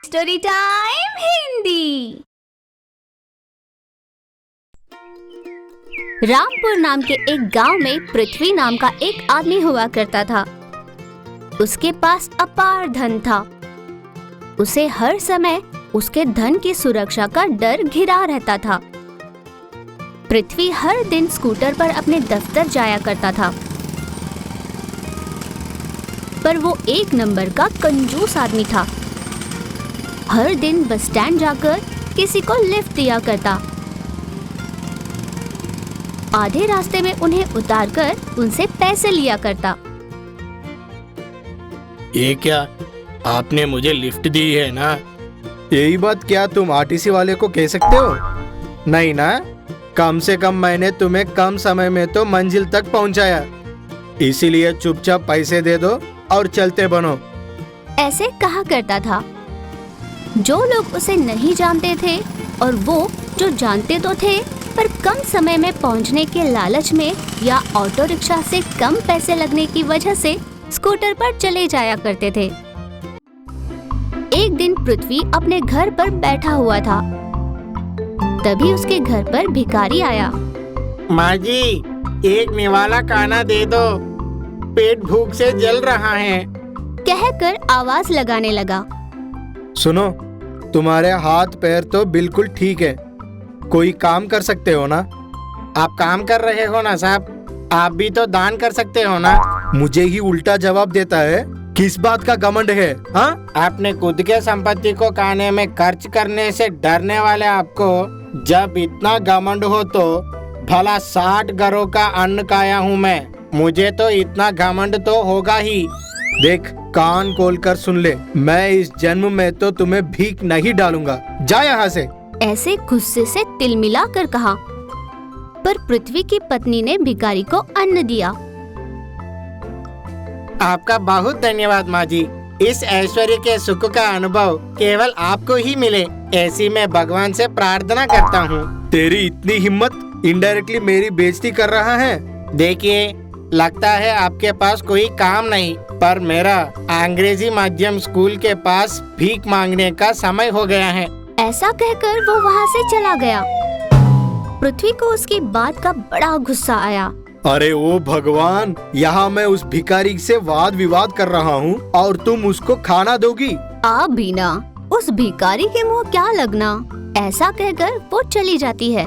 Story time Hindi. Rampur नाम के एक गांव में पृथ्वी नाम का एक आदमी हुआ करता था। उसके पास अपार धन था। उसे हर समय उसके धन की सुरक्षा का डर घिरा रहता था। पृथ्वी हर दिन स्कूटर पर अपने दफ्तर जाया करता था, पर वो एक नंबर का कंजूस आदमी था। हर दिन बस स्टैंड जाकर किसी को लिफ्ट दिया करता। आधे रास्ते में उन्हें उतारकर उनसे पैसे लिया करता। ये क्या, आपने मुझे लिफ्ट दी है ना? यही बात क्या तुम आरटीसी वाले को कह सकते हो? नहीं ना, कम से कम मैंने तुम्हें कम समय में तो मंजिल तक पहुंचाया, इसीलिए चुपचाप पैसे दे दो और चलते बनो। ऐसे कहा करता था। जो लोग उसे नहीं जानते थे और वो जो जानते तो थे, पर कम समय में पहुंचने के लालच में या ऑटो रिक्शा से कम पैसे लगने की वजह से स्कूटर पर चले जाया करते थे। एक दिन पृथ्वी अपने घर पर बैठा हुआ था। तभी उसके घर पर भिखारी आया। माँ जी, एक निवाला खाना दे दो, पेट भूख से जल रहा है। कहकर आवाज लगाने लगा। सुनो, तुम्हारे हाथ पैर तो बिल्कुल ठीक है, कोई काम कर सकते हो ना? आप काम कर रहे हो ना साहब, आप भी तो दान कर सकते हो ना? मुझे ही उल्टा जवाब देता है। किस बात का घमंड है? हाँ, आपने खुद के संपत्ति को खाने में खर्च करने से डरने वाले आपको जब इतना घमंड हो तो भला 60 घरों का अन्न खाया हूँ मैं, मुझे तो इतना घमंड तो होगा ही। देख, कान खोलकर सुन ले, मैं इस जन्म में तो तुम्हें भीख नहीं डालूंगा, जा यहाँ से। ऐसे गुस्से से तिलमिला कर कहा। पर पृथ्वी की पत्नी ने भिखारी को अन्न दिया। आपका बहुत धन्यवाद माँ जी, इस ऐश्वर्य के सुख का अनुभव केवल आपको ही मिले, ऐसी मैं भगवान से प्रार्थना करता हूँ। तेरी इतनी हिम्मत, इनडायरेक्टली मेरी बेइज्जती कर रहा है। देखिए, लगता है आपके पास कोई काम नहीं, पर मेरा अंग्रेजी माध्यम स्कूल के पास भीख मांगने का समय हो गया है। ऐसा कहकर वो वहाँ से चला गया। पृथ्वी को उसकी बात का बड़ा गुस्सा आया। अरे ओ भगवान, यहाँ मैं उस भिखारी से वाद विवाद कर रहा हूँ और तुम उसको खाना दोगी? आप भी ना, उस भिखारी के मुँह क्या लगना। ऐसा कहकर वो चली जाती है।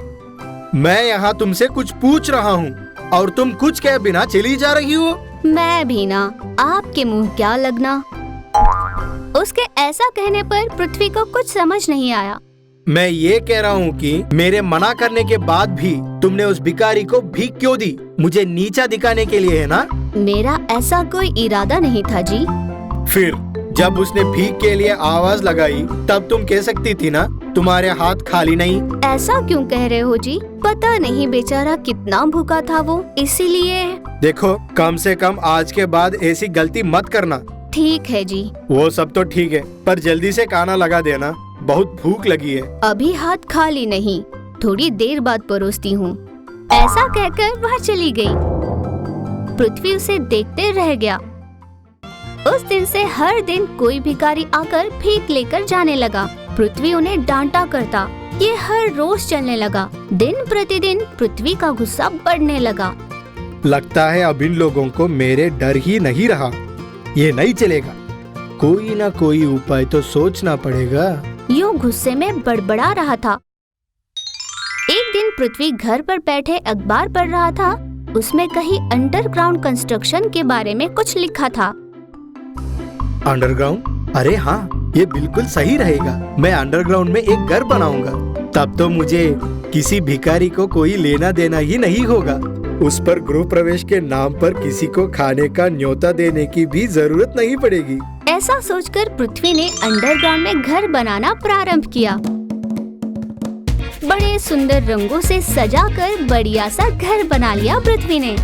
मैं यहाँ तुमसे कुछ पूछ रहा हूँ और तुम कुछ कहे बिना चली जा रही हो। मैं भी ना, आपके मुँह क्या लगना। उसके ऐसा कहने पर पृथ्वी को कुछ समझ नहीं आया। मैं ये कह रहा हूँ कि मेरे मना करने के बाद भी तुमने उस भिखारी को भीख क्यों दी? मुझे नीचा दिखाने के लिए है ना? मेरा ऐसा कोई इरादा नहीं था जी। फिर जब उसने भीख के लिए आवाज लगाई तब तुम कह सकती थी ना, तुम्हारे हाथ खाली नहीं। ऐसा क्यों कह रहे हो जी? पता नहीं बेचारा कितना भूखा था वो, इसीलिए। देखो, कम से कम आज के बाद ऐसी गलती मत करना। ठीक है जी। वो सब तो ठीक है, पर जल्दी से खाना लगा देना, बहुत भूख लगी है। अभी हाथ खाली नहीं, थोड़ी देर बाद परोसती हूँ। ऐसा कहकर वह चली गई। पृथ्वी उसे देखते रह गया। उस दिन से हर दिन कोई भिखारी आकर भीख लेकर जाने लगा। पृथ्वी उन्हें डांटा करता। ये हर रोज चलने लगा। दिन प्रतिदिन पृथ्वी का गुस्सा बढ़ने लगा। लगता है अब इन लोगों को मेरे डर ही नहीं रहा। ये नहीं चलेगा, कोई ना कोई उपाय तो सोचना पड़ेगा। यूं गुस्से में बड़बड़ा रहा था। एक दिन पृथ्वी घर पर बैठे अखबार पढ़ रहा था। उसमें कहीं अंडरग्राउंड कंस्ट्रक्शन के बारे में कुछ लिखा था। अंडरग्राउंड? अरे हाँ, ये बिल्कुल सही रहेगा। मैं अंडरग्राउंड में एक घर बनाऊंगा, तब तो मुझे किसी भिखारी को कोई लेना देना ही नहीं होगा। उस पर गृह प्रवेश के नाम पर किसी को खाने का न्योता देने की भी जरूरत नहीं पड़ेगी। ऐसा सोचकर पृथ्वी ने अंडरग्राउंड में घर बनाना प्रारंभ किया। बड़े सुंदर रंगों से सजाकर बढ़िया सा घर बना लिया पृथ्वी ने।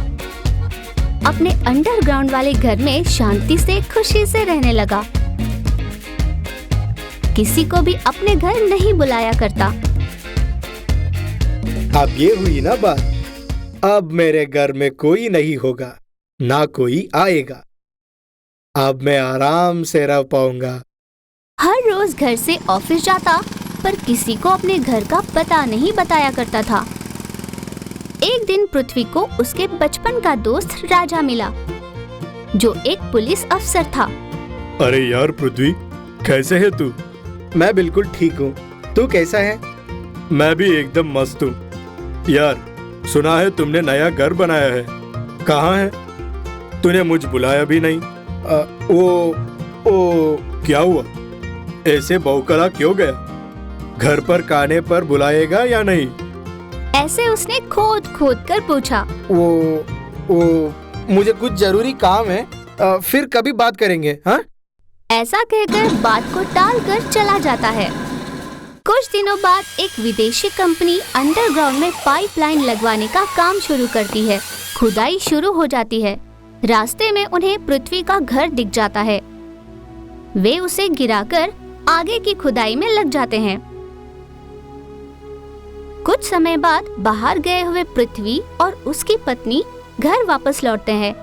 अपने अंडरग्राउंड वाले घर में शांति से खुशी से रहने लगा। किसी को भी अपने घर नहीं बुलाया करता। अब ये हुई ना बात, अब मेरे घर में कोई नहीं होगा, ना कोई आएगा। अब मैं आराम से रह पाऊंगा। हर रोज रोज घर से ऑफिस जाता, पर किसी को अपने घर का पता नहीं बताया करता था। एक दिन पृथ्वी को उसके बचपन का दोस्त राजा मिला, जो एक पुलिस अफसर था। अरे यार पृथ्वी, कैसे है तू? मैं बिल्कुल ठीक हूँ। तू कैसा है? मैं भी एकदम मस्त हूँ। यार, सुना है तुमने नया घर बनाया है। कहाँ है? तूने मुझे बुलाया भी नहीं। ओ क्या हुआ? ऐसे बौखला क्यों गया? घर पर खाने पर बुलाएगा या नहीं? ऐसे उसने खोद खोद कर पूछा। वो मुझे कुछ जरूरी काम है। फिर कभी बात करेंगे। हाँ? ऐसा कहकर बात को टालकर चला जाता है। कुछ दिनों बाद एक विदेशी कंपनी अंडरग्राउंड में पाइपलाइन लगवाने का काम शुरू करती है। खुदाई शुरू हो जाती है। रास्ते में उन्हें पृथ्वी का घर दिख जाता है। वे उसे गिराकर आगे की खुदाई में लग जाते हैं। कुछ समय बाद बाहर गए हुए पृथ्वी और उसकी पत्नी घर वापस लौटते हैं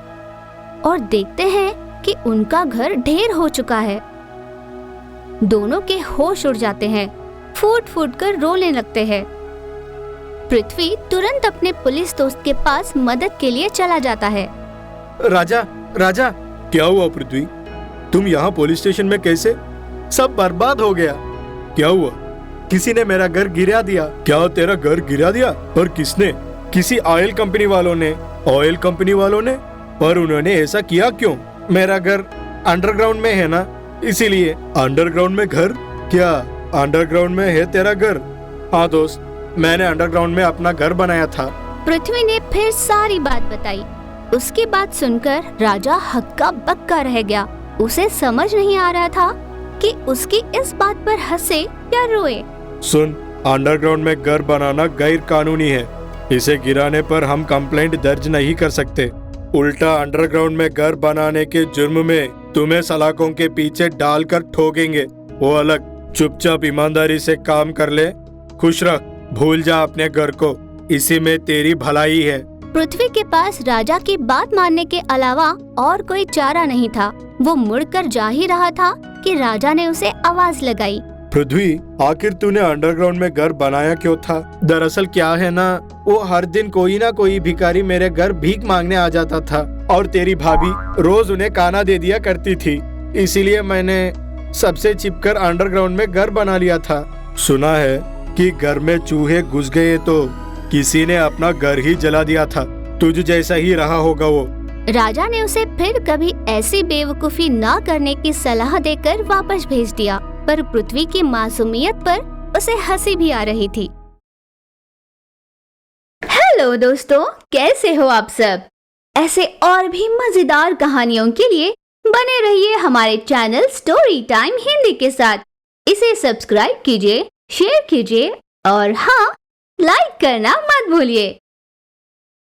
और देखते हैं कि उनका घर ढेर हो चुका है। दोनों के होश उड़ जाते हैं, फूट फूट कर रोने लगते हैं। पृथ्वी तुरंत अपने पुलिस दोस्त के पास मदद के लिए चला जाता है। राजा, क्या हुआ पृथ्वी? तुम यहाँ पुलिस स्टेशन में कैसे? सब बर्बाद हो गया। क्या हुआ? किसी ने मेरा घर गिरा दिया। क्या तेरा घर गिरा दिया? पर किसने? किसी ऑयल कंपनी वालों ने। ऑयल कंपनी वालों ने? पर उन्होंने ऐसा किया क्यों? मेरा घर अंडरग्राउंड में है ना, इसीलिए। अंडरग्राउंड में घर? क्या अंडरग्राउंड में है तेरा घर? हाँ दोस्त, मैंने अंडरग्राउंड में अपना घर बनाया था। पृथ्वी ने फिर सारी बात बताई। उसकी बात सुनकर राजा हक्का बक्का रह गया। उसे समझ नहीं आ रहा था कि उसकी इस बात पर हंसे या रोए। सुन, अंडरग्राउंड में घर बनाना गैर कानूनी है। इसे गिराने पर हम कंप्लेंट दर्ज नहीं कर सकते। उल्टा अंडरग्राउंड में घर बनाने के जुर्म में तुम्हें सलाखों के पीछे डालकर ठोकेंगे। वो अलग। चुपचाप ईमानदारी से काम कर ले। खुश रह, भूल जा अपने घर को। इसी में तेरी भलाई है। पृथ्वी के पास राजा की बात मानने के अलावा और कोई चारा नहीं था। वो मुड़कर जा ही रहा था कि राजा ने उसे आवाज लगाई। पृथ्वी, आखिर तूने अंडरग्राउंड में घर बनाया क्यों था? दरअसल क्या है ना, वो हर दिन कोई ना कोई भिखारी मेरे घर भीख मांगने आ जाता था और तेरी भाभी रोज उन्हें खाना दे दिया करती थी। इसीलिए मैंने सबसे छिपकर अंडरग्राउंड में घर बना लिया था। सुना है कि घर में चूहे घुस गए तो किसी ने अपना घर ही जला दिया था। तुझ जैसा ही रहा होगा वो। राजा ने उसे फिर कभी ऐसी बेवकूफी ना करने की सलाह देकर वापस भेज दिया, पर पृथ्वी की मासूमियत पर उसे हंसी भी आ रही थी। हेलो दोस्तों, कैसे हो आप सब? ऐसे और भी मजेदार कहानियों के लिए बने रहिए हमारे चैनल स्टोरी टाइम हिंदी के साथ। इसे सब्सक्राइब कीजिए, शेयर कीजिए और हाँ, लाइक करना मत भूलिए।